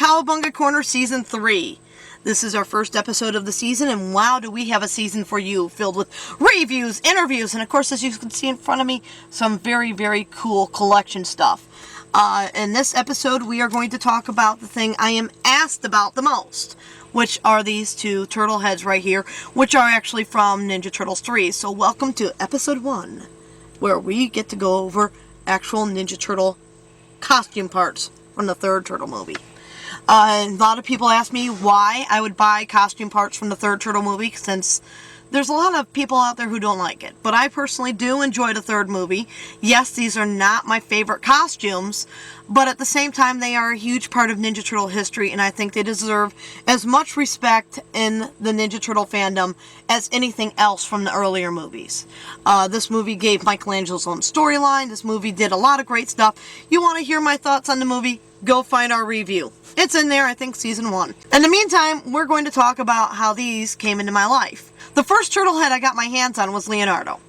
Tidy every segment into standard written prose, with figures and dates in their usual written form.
Cowabunga Corner Season 3. This is our first episode of the season, and wow, do we have a season for you, filled with reviews, interviews, and of course, as you can see in front of me, some very, very cool collection stuff. In this episode, we are going to talk about the thing I am asked about the most, which are these two turtle heads right here, which are actually from Ninja Turtles 3. So welcome to episode 1, where we get to go over actual Ninja Turtle costume parts from the third Turtle movie. A lot of people ask me why I would buy costume parts from the third Turtle movie, since there's a lot of people out there who don't like it. But I personally do enjoy the third movie. Yes, these are not my favorite costumes, but at the same time, they are a huge part of Ninja Turtle history, and I think they deserve as much respect in the Ninja Turtle fandom as anything else from the earlier movies. This movie gave Michelangelo's own storyline. This movie did a lot of great stuff. You want to hear my thoughts on the movie? Go find our review. It's in there, I think, season 1. In the meantime, we're going to talk about how these came into my life. The first turtle head I got my hands on was Leonardo.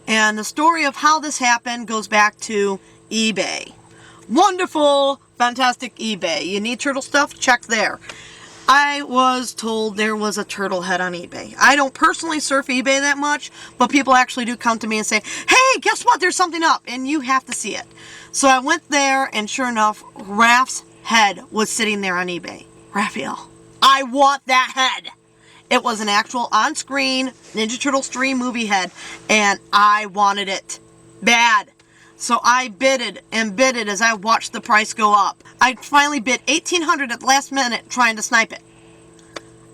And the story of how this happened goes back to eBay. Wonderful, fantastic eBay. You need turtle stuff? Check there. I was told there was a turtle head on eBay. I don't personally surf eBay that much, but people actually do come to me and say, hey, guess what? There's something up, and you have to see it. So I went there, and sure enough, Raph's head was sitting there on eBay. Raphael, I want that head. It was an actual on-screen Ninja Turtles 3 movie head, and I wanted it bad. So I bidded and bidded as I watched the price go up. I finally bid $1,800 at the last minute trying to snipe it.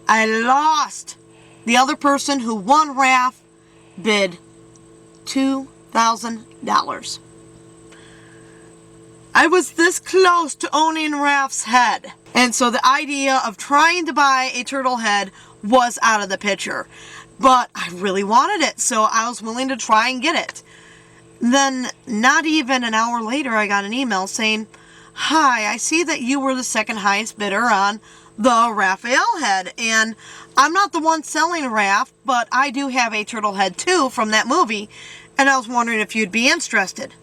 I lost. The other person who won Raph bid $2,000. I was this close to owning Raph's head. And so the idea of trying to buy a turtle head was out of the picture. But I really wanted it, so I was willing to try and get it. Then, not even an hour later, I got an email saying, hi, I see that you were the second highest bidder on the Raphael head. And I'm not the one selling Raph, but I do have a turtle head too from that movie. And I was wondering if you'd be interested.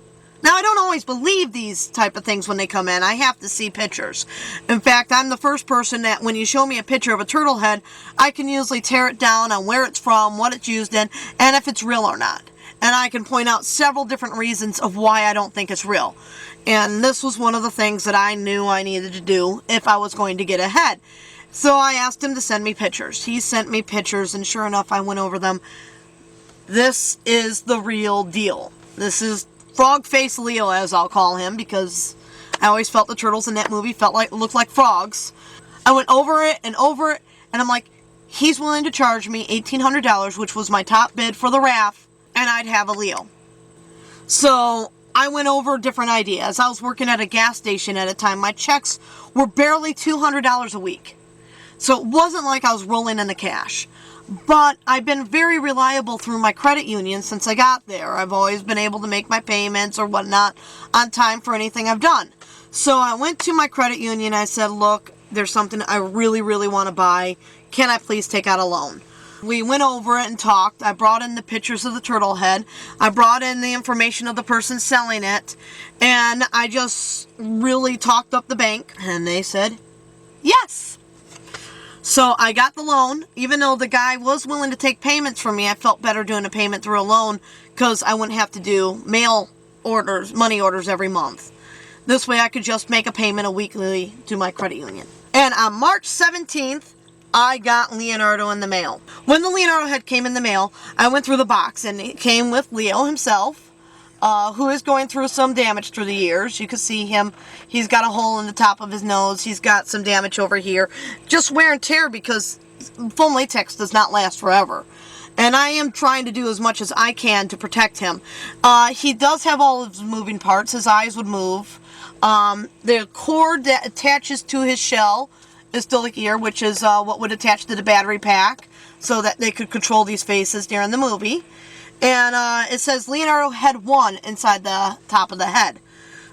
Now, I don't always believe these type of things when they come in. I have to see pictures. In fact, I'm the first person that when you show me a picture of a turtle head, I can usually tear it down on where it's from, what it's used in, and if it's real or not. And I can point out several different reasons of why I don't think it's real. And this was one of the things that I knew I needed to do if I was going to get a head. So I asked him to send me pictures. He sent me pictures, and sure enough, I went over them. This is the real deal. This is Frog Face Leo, as I'll call him, because I always felt the turtles in that movie looked like frogs. I went over it, and I'm like, he's willing to charge me $1,800, which was my top bid for the Raph, and I'd have a Leo. So I went over different ideas. I was working at a gas station at a time. My checks were barely $200 a week. So it wasn't like I was rolling in the cash. But I've been very reliable through my credit union since I got there. I've always been able to make my payments or whatnot on time for anything I've done. So I went to my credit union. I said, look, there's something I really, really want to buy. Can I please take out a loan? We went over it and talked. I brought in the pictures of the turtle head. I brought in the information of the person selling it. And I just really talked up the bank. And they said, yes. So I got the loan. Even though the guy was willing to take payments from me, I felt better doing a payment through a loan because I wouldn't have to do mail orders, money orders every month. This way I could just make a payment weekly to my credit union. And on March 17th, I got Leonardo in the mail. When the Leonardo head came in the mail, I went through the box, and it came with Leo himself, who is going through some damage through the years. You can see him. He's got a hole in the top of his nose. He's got some damage over here. Just wear and tear, because foam latex does not last forever. And I am trying to do as much as I can to protect him. He does have all of his moving parts. His eyes would move. The cord that attaches to his shell is still here, which is what would attach to the battery pack so that they could control these faces during the movie. And it says Leonardo Head 1 inside the top of the head.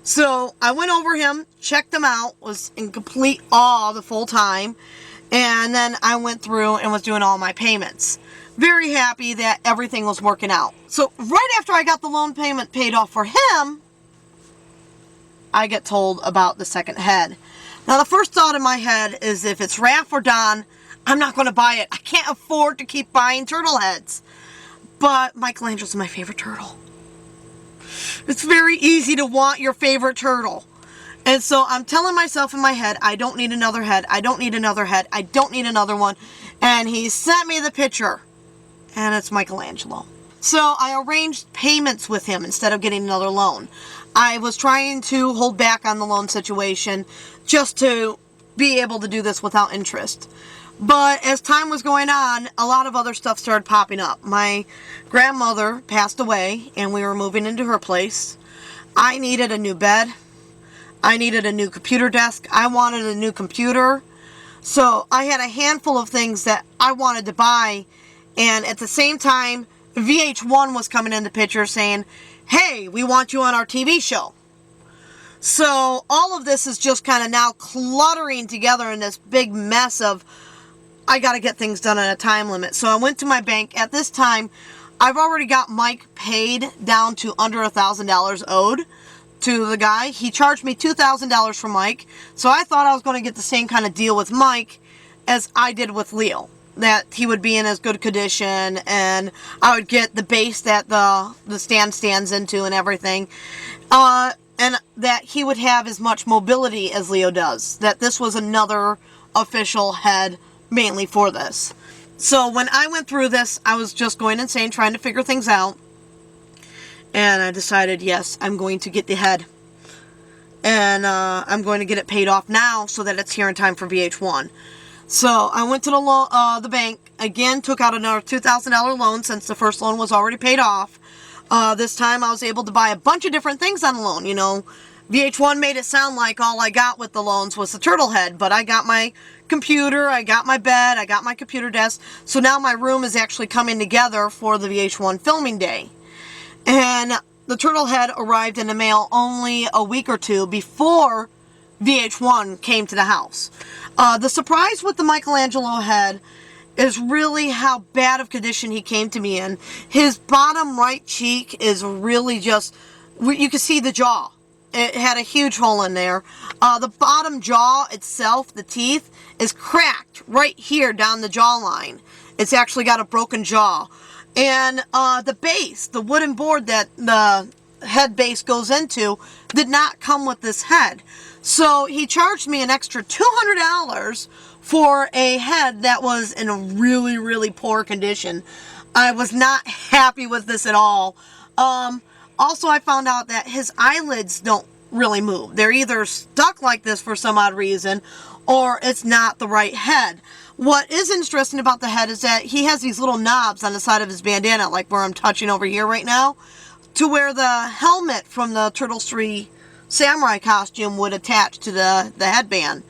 So I went over him, checked him out, was in complete awe the full time, and then I went through and was doing all my payments. Very happy that everything was working out. So right after I got the loan payment paid off for him, I get told about the second head. Now, the first thought in my head is if it's Raph or Don, I'm not going to buy it. I can't afford to keep buying turtle heads. But Michelangelo's my favorite turtle. It's very easy to want your favorite turtle. And so I'm telling myself in my head, I don't need another head. I don't need another head. I don't need another one. And he sent me the picture. And it's Michelangelo. So I arranged payments with him instead of getting another loan. I was trying to hold back on the loan situation just to be able to do this without interest. But as time was going on, a lot of other stuff started popping up. My grandmother passed away and we were moving into her place. I needed a new bed. I needed a new computer desk. I wanted a new computer. So I had a handful of things that I wanted to buy. And at the same time, VH1 was coming in the picture saying, hey, we want you on our TV show. So all of this is just kind of now cluttering together in this big mess of, I got to get things done in a time limit. So I went to my bank. At this time, I've already got Mike paid down to under $1,000 owed to the guy. He charged me $2,000 for Mike. So I thought I was going to get the same kind of deal with Mike as I did with Leo. That he would be in as good condition and I would get the base that the stand stands into and everything. And that he would have as much mobility as Leo does. That this was another official head mainly for this. So when I went through this, I was just going insane trying to figure things out. And I decided, yes, I'm going to get the head. And I'm going to get it paid off now so that it's here in time for VH1. So I went to the bank, again, took out another $2,000 loan since the first loan was already paid off. This time I was able to buy a bunch of different things on the loan. You know, VH1 made it sound like all I got with the loans was the turtle head, but I got my computer, I got my bed, I got my computer desk. So now my room is actually coming together for the VH1 filming day. And the turtle head arrived in the mail only a week or two before VH1 came to the house. The surprise with the Michelangelo head is really how bad of condition he came to me in. His bottom right cheek is really just, you can see the jaw. It had a huge hole in there. The bottom jaw itself, the teeth, is cracked right here down the jawline. It's actually got a broken jaw. And the base, the wooden board that the head base goes into, did not come with this head. So he charged me an extra $200 for a head that was in a really, really poor condition. I was not happy with this at all. Also, I found out that his eyelids don't really move. They're either stuck like this for some odd reason, or it's not the right head. What is interesting about the head is that he has these little knobs on the side of his bandana, like where I'm touching over here right now, to where the helmet from the Turtle 3 samurai costume would attach to the headband.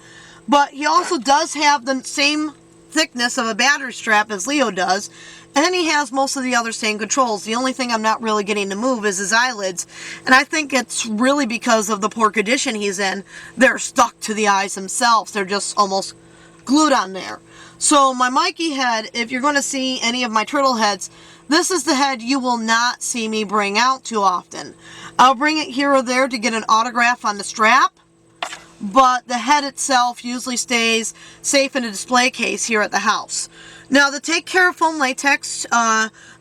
But he also does have the same thickness of a battery strap as Leo does, and he has most of the other same controls. The only thing I'm not really getting to move is his eyelids, and I think it's really because of the poor condition he's in. They're stuck to the eyes themselves. They're just almost glued on there. So my Mikey head, if you're going to see any of my turtle heads, this is the head you will not see me bring out too often. I'll bring it here or there to get an autograph on the strap, but the head itself usually stays safe in a display case here at the house. Now, to take care of foam latex,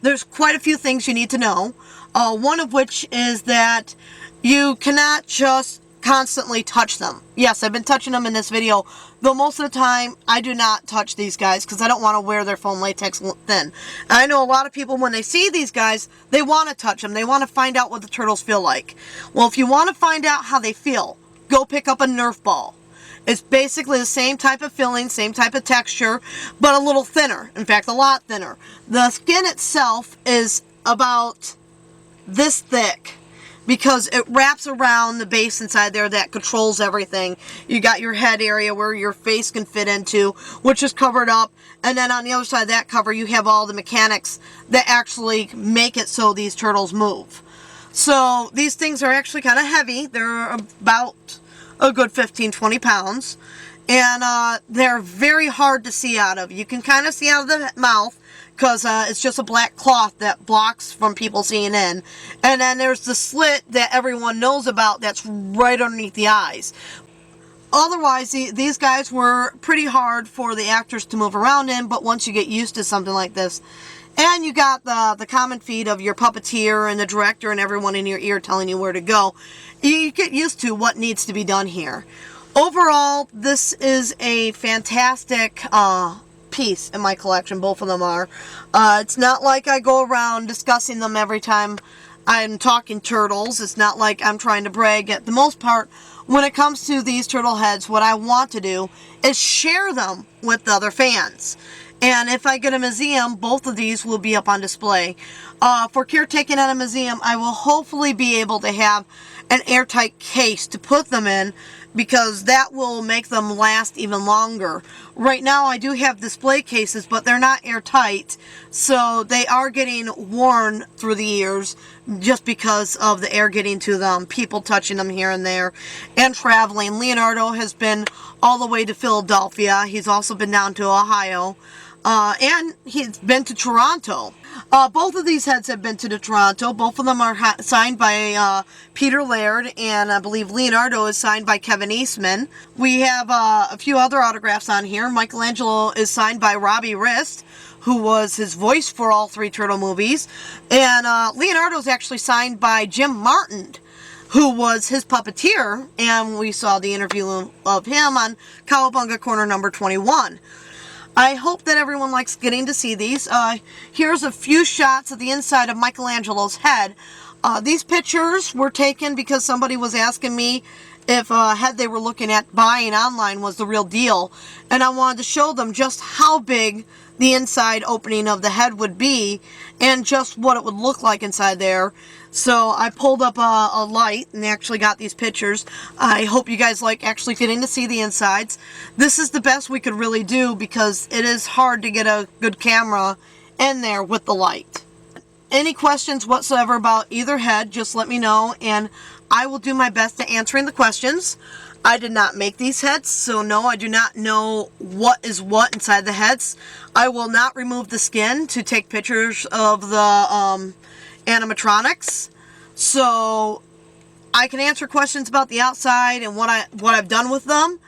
there's quite a few things you need to know. One of which is that you cannot just constantly touch them. Yes, I've been touching them in this video, though most of the time I do not touch these guys because I don't want to wear their foam latex thin. And I know a lot of people, when they see these guys, they want to touch them. They want to find out what the turtles feel like. Well, if you want to find out how they feel, go pick up a Nerf ball. It's basically the same type of feeling, same type of texture, but a little thinner. In fact, a lot thinner. The skin itself is about this thick, because it wraps around the base inside there that controls everything. You got your head area where your face can fit into, which is covered up. And then on the other side of that cover, you have all the mechanics that actually make it so these turtles move. So these things are actually kind of heavy. They're about a good 15-20 pounds. And they're very hard to see out of. You can kind of see out of the mouth, because it's just a black cloth that blocks from people seeing in. And then there's the slit that everyone knows about that's right underneath the eyes. Otherwise, these guys were pretty hard for the actors to move around in, but once you get used to something like this, and you got the common feed of your puppeteer and the director and everyone in your ear telling you where to go, you get used to what needs to be done here. Overall, this is a fantastic piece in my collection. Both of them are. It's not like I go around discussing them every time I'm talking turtles. It's not like I'm trying to brag. At the most part, when it comes to these turtle heads, what I want to do is share them with other fans. And if I get a museum, both of these will be up on display. For caretaking at a museum, I will hopefully be able to have an airtight case to put them in, because that will make them last even longer. Right now I do have display cases, but they're not airtight, so they are getting worn through the years just because of the air getting to them, people touching them here and there, and traveling. Leonardo has been all the way to Philadelphia. He's also been down to Ohio. And he's been to Toronto. Both of these heads have been to Toronto. Both of them are signed by Peter Laird, and I believe Leonardo is signed by Kevin Eastman. We have a few other autographs on here. Michelangelo is signed by Robbie Rist, who was his voice for all three Turtle movies. And Leonardo is actually signed by Jim Martin, who was his puppeteer, and we saw the interview of him on Cowabunga Corner number 21. I hope that everyone likes getting to see these. Here's a few shots of the inside of Michelangelo's head. These pictures were taken because somebody was asking me if a head they were looking at buying online was the real deal. And I wanted to show them just how big the inside opening of the head would be and just what it would look like inside there. So I pulled up a light and actually got these pictures. I hope you guys like actually getting to see the insides. This is the best we could really do because it is hard to get a good camera in there with the light. Any questions whatsoever about either head, just let me know and I will do my best at answering the questions. I did not make these heads, so no, I do not know what is what inside the heads. I will not remove the skin to take pictures of the animatronics, so I can answer questions about the outside and what I've done with them.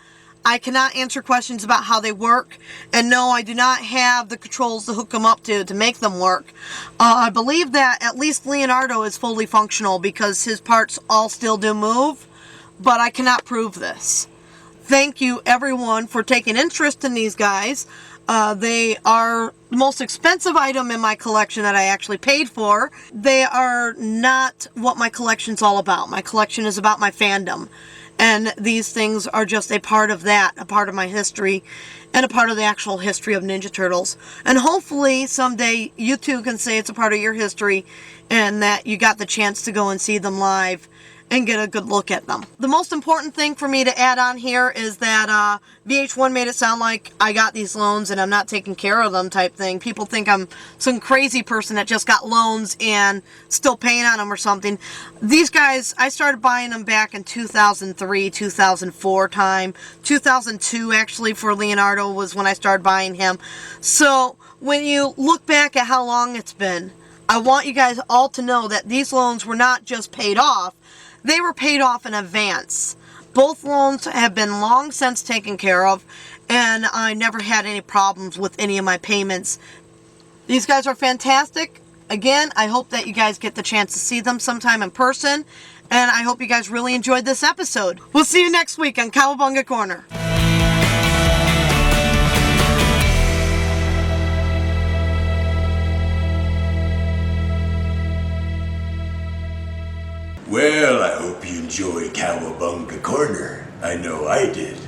I cannot answer questions about how they work, and no, I do not have the controls to hook them up to make them work. I believe that at least Leonardo is fully functional because his parts all still do move, but I cannot prove this. Thank you everyone for taking interest in these guys. They are the most expensive item in my collection that I actually paid for. They are not what my collection's all about. My collection is about my fandom. And these things are just a part of that, a part of my history, and a part of the actual history of Ninja Turtles. And hopefully someday you too can say it's a part of your history and that you got the chance to go and see them live and get a good look at them. The most important thing for me to add on here is that VH1 made it sound like I got these loans and I'm not taking care of them type thing. People think I'm some crazy person that just got loans and still paying on them or something. These guys, I started buying them back in 2003, 2004 time. 2002 actually for Leonardo was when I started buying him. So when you look back at how long it's been, I want you guys all to know that these loans were not just paid off. They were paid off in advance. Both loans have been long since taken care of, and I never had any problems with any of my payments. These guys are fantastic. Again, I hope that you guys get the chance to see them sometime in person, and I hope you guys really enjoyed this episode. We'll see you next week on Cowabunga Corner. Well, I hope you enjoyed Cowabunga Corner. I know I did.